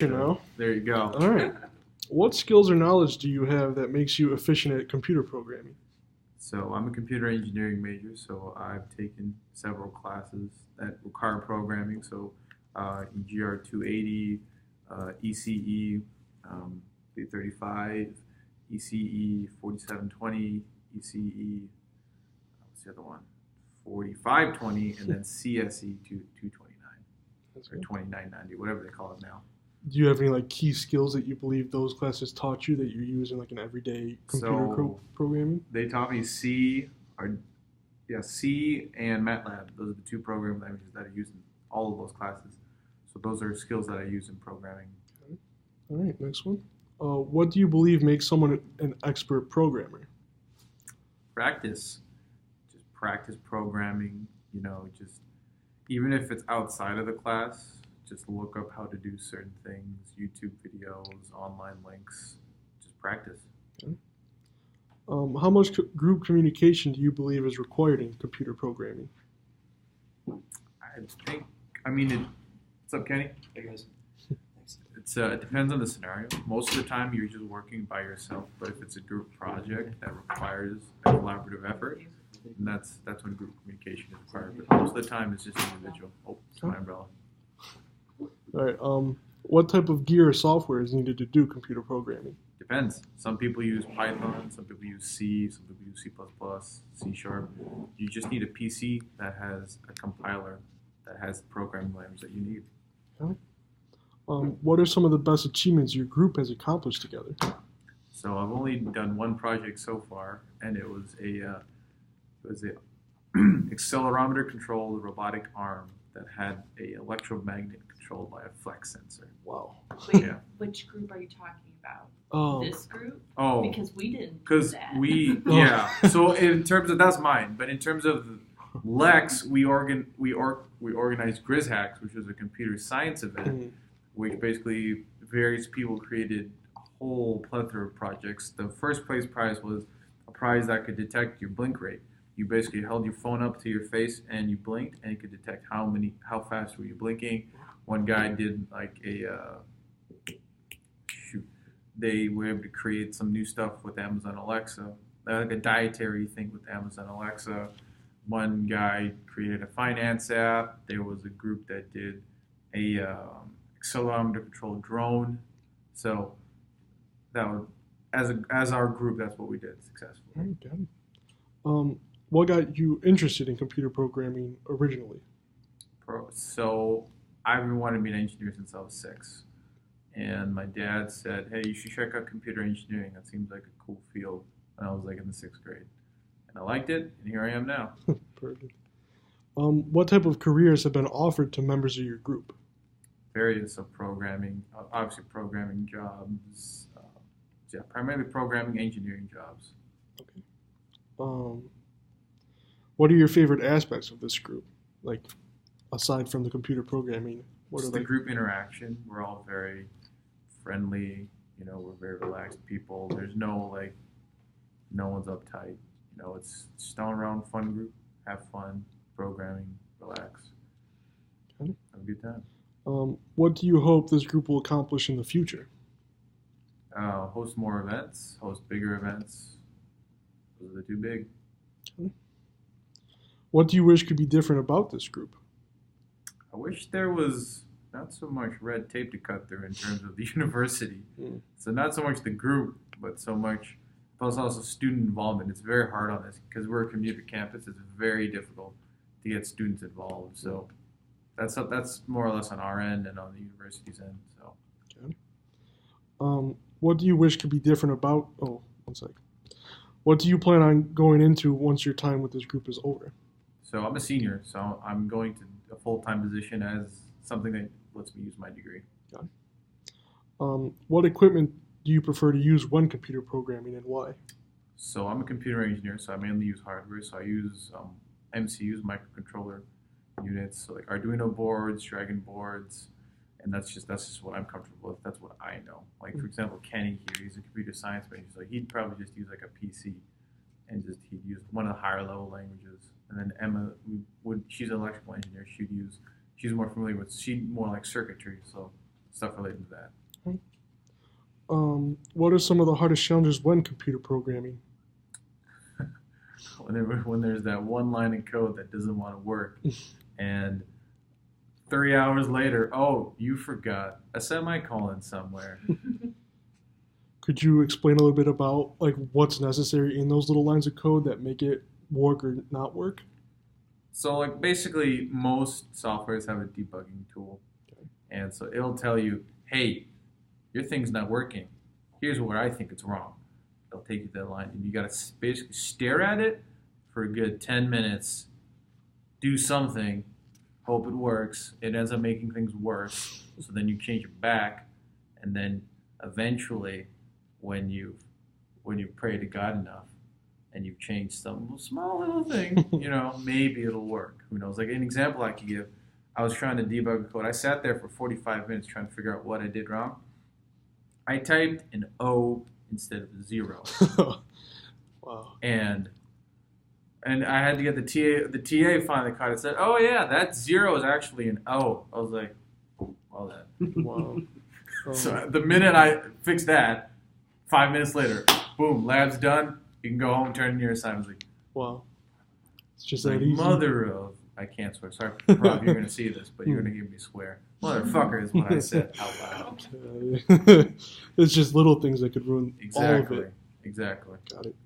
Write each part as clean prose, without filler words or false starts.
You know? There you go. All right. What skills or knowledge do you have that makes you efficient at computer programming? So I'm a computer engineering major, so I've taken several classes that require programming. So EGR 280, ECE 335, ECE 4720, ECE, what's the other one? 4520, and then CSE 229 or 2990, whatever they call it now. Do you have any like key skills that you believe those classes taught you that you use in like an everyday computer programming? They taught me C and MATLAB. Those are the two programming languages that I use in all of those classes. So those are skills that I use in programming. Okay. All right, next one. What do you believe makes someone an expert programmer? Practice. Just practice programming, just even if it's outside of the class, just look up how to do certain things, YouTube videos, online links, just practice. Okay. How much group communication do you believe is required in computer programming? What's up, Kenny? Hey guys. Thanks. It depends on the scenario. Most of the time, you're just working by yourself. But if it's a group project that requires a collaborative effort, then that's when group communication is required. But most of the time, it's just individual. Oh, it's my umbrella. All right. What type of gear or software is needed to do computer programming? Depends. Some people use Python. Some people use C. Some people use C++, C#. You just need a PC that has a compiler that has the programming language that you need. Okay. What are some of the best achievements your group has accomplished together? So I've only done one project so far, and it was a accelerometer controlled robotic arm that had a electromagnet controlled by a flex sensor. Wow. Wait, Yeah. which group are you talking about? Oh. This group? Oh, Because we didn't do because that. So in terms of that's mine, but in terms of Lex, we organized GrizHacks, which was a computer science event, which basically various people created a whole plethora of projects. The first place prize was a prize that could detect your blink rate. You basically held your phone up to your face and you blinked, and it could detect how fast were you blinking. One guy did like they were able to create some new stuff with Amazon Alexa, like a dietary thing with Amazon Alexa. One guy created a finance app. There was a group that did a accelerometer controlled drone. So that would, as our group, that's what we did successfully. Okay. What got you interested in computer programming originally? So I've been wanting to be an engineer since I was 6. And my dad said, hey, you should check out computer engineering. That seems like a cool field. And I was like in the 6th grade. And I liked it, and here I am now. Perfect. What type of careers have been offered to members of your group? Various of programming, obviously programming jobs, primarily programming engineering jobs. Okay. What are your favorite aspects of this group? Like, aside from the computer programming, what are the group interaction? We're all very friendly. We're very relaxed people. There's no one's uptight. It's just all around fun group. Have fun, programming, relax. Okay. Have a good time. What do you hope this group will accomplish in the future? Host more events, host bigger events. Those are the two big. Okay. What do you wish could be different about this group? I wish there was not so much red tape to cut through in terms of the university. So not so much the group, but so much, plus also student involvement. It's very hard on this because we're a community campus. It's very difficult to get students involved. So that's more or less on our end and on the university's end. So. Okay. What do you wish could be different about? Oh, one sec. What do you plan on going into once your time with this group is over? So I'm a senior, so I'm going to a full-time position as something that lets me use my degree. Okay. What equipment do you prefer to use when computer programming, and why? So I'm a computer engineer, so I mainly use hardware. So I use MCUs, microcontroller units, so like Arduino boards, Dragon boards, and that's just what I'm comfortable with. That's what I know. Like for example, Kenny here, he's a computer science major, so he'd probably just use like a PC, and he'd use one of the higher level languages. And then Emma she's an electrical engineer. She's more familiar with more like circuitry, so stuff related to that. What are some of the hardest challenges when computer programming? When there's that one line of code that doesn't want to work, and 3 hours later, oh, you forgot a semicolon somewhere. Could you explain a little bit about like what's necessary in those little lines of code that make it work or not work? So like basically most softwares have a debugging tool. Okay. And so it'll tell you, hey, your thing's not working. Here's where I think it's wrong. They'll take you to that line and you gotta basically stare at it for a good 10 minutes, do something, hope it works. It ends up making things worse. So then you change it back, and then eventually when you pray to God enough and you've changed some small little thing, maybe it'll work. Who knows? Like an example I could give, I was trying to debug code. I sat there for 45 minutes trying to figure out what I did wrong. I typed an O instead of a 0. Wow. And I had to get the TA. The TA finally caught it. Said, "Oh yeah, that 0 is actually an O." I was like, "Well then." Wow. So the minute I fixed that, 5 minutes later, boom, lab's done. You can go home and turn in your assignments. Like, Wow. It's just like that easy. mother of, I can't swear. Sorry, Rob, you're gonna see this, but you're gonna hear me swear. Motherfucker is what I said out loud. It's just little things that could ruin all of Exactly. it. Exactly. Got it.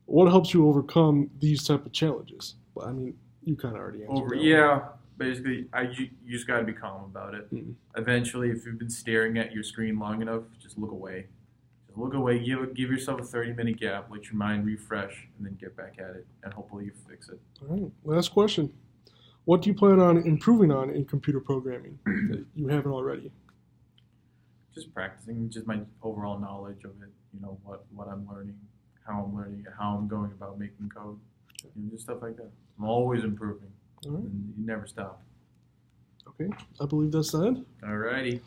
What helps you overcome these type of challenges? Well, I mean, you kind of already answered that. Yeah. Basically, you just gotta be calm about it. Mhm. Eventually, if you've been staring at your screen long enough, just look away. Just look away. Give yourself a 30-minute gap. Let your mind refresh, and then get back at it. And hopefully, you fix it. All right. Last question. What do you plan on improving on in computer programming that you haven't already? Just practicing, just my overall knowledge of it. What I'm learning, how I'm learning it, how I'm going about making code. Just stuff like that. I'm always improving. All right. And you never stop. Okay. I believe that's the end. Alrighty.